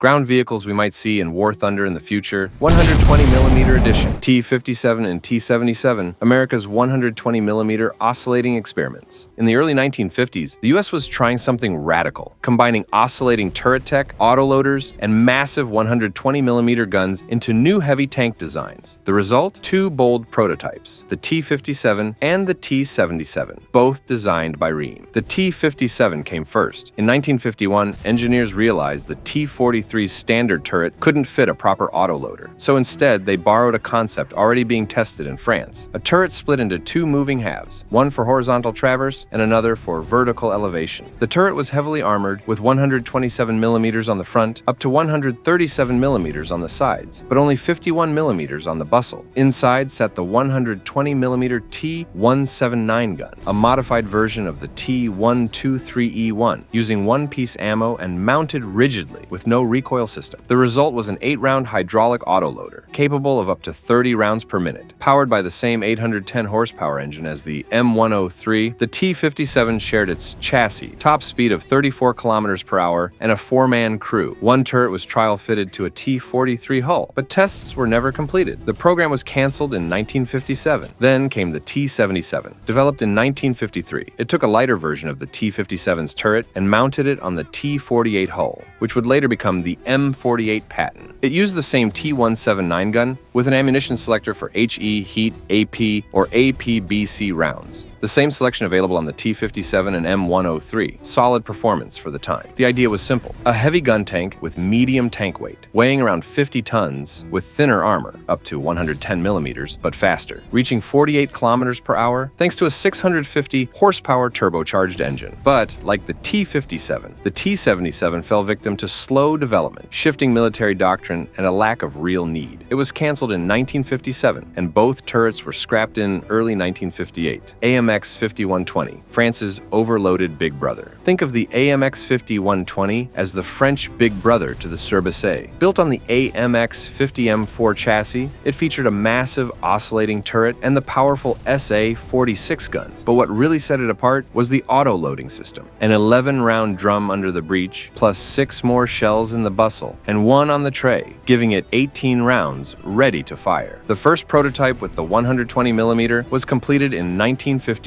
Ground vehicles we might see in War Thunder in the future, 120mm edition, T-57 and T-77, America's 120mm oscillating experiments. In the early 1950s, the US was trying something radical, combining oscillating turret tech, autoloaders, and massive 120mm guns into new heavy tank designs. The result? Two bold prototypes, the T-57 and the T-77, both designed by Rheem. The T-57 came first. In 1951, engineers realized the T-43's standard turret couldn't fit a proper autoloader, so instead they borrowed a concept already being tested in France. A turret split into two moving halves, one for horizontal traverse and another for vertical elevation. The turret was heavily armored with 127mm on the front up to 137mm on the sides, but only 51mm on the bustle. Inside sat the 120mm T-179 gun, a modified version of the T-123E1, using one-piece ammo and mounted rigidly with no recoil system. The result was an 8-round hydraulic autoloader, capable of up to 30 rounds per minute. Powered by the same 810 horsepower engine as the M103, the T-57 shared its chassis, top speed of 34 kilometers per hour, and a 4-man crew. One turret was trial-fitted to a T-43 hull, but tests were never completed. The program was canceled in 1957. Then came the T-77, developed in 1953. It took a lighter version of the T-57's turret and mounted it on the T-48 hull, which would later become the M48 Patton. It used the same T-179 gun with an ammunition selector for HE, heat, AP, or APBC rounds. The same selection available on the T-57 and M103. Solid performance for the time. The idea was simple. A heavy gun tank with medium tank weight, weighing around 50 tons, with thinner armor, up to 110mm, but faster, reaching 48 kilometers per hour thanks to a 650 horsepower turbocharged engine. But, like the T-57, the T-77 fell victim to slow development, shifting military doctrine, and a lack of real need. It was canceled in 1957, and both turrets were scrapped in early 1958. AMX-5120, France's overloaded big brother. Think of the AMX-5120 as the French big brother to the Surbaset. Built on the AMX-50M4 chassis, it featured a massive oscillating turret and the powerful SA-46 gun. But what really set it apart was the auto-loading system. An 11-round drum under the breech, plus 6 more shells in the bustle, and 1 on the tray, giving it 18 rounds ready to fire. The first prototype with the 120mm was completed in 1953.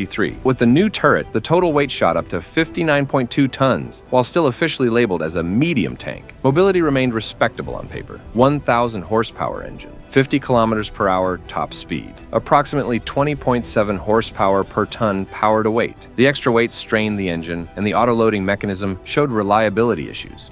With the new turret, the total weight shot up to 59.2 tons, while still officially labeled as a medium tank. Mobility remained respectable on paper. 1,000 horsepower engine, 50 kilometers per hour top speed, approximately 20.7 horsepower per ton power to weight. The extra weight strained the engine, and the autoloading mechanism showed reliability issues.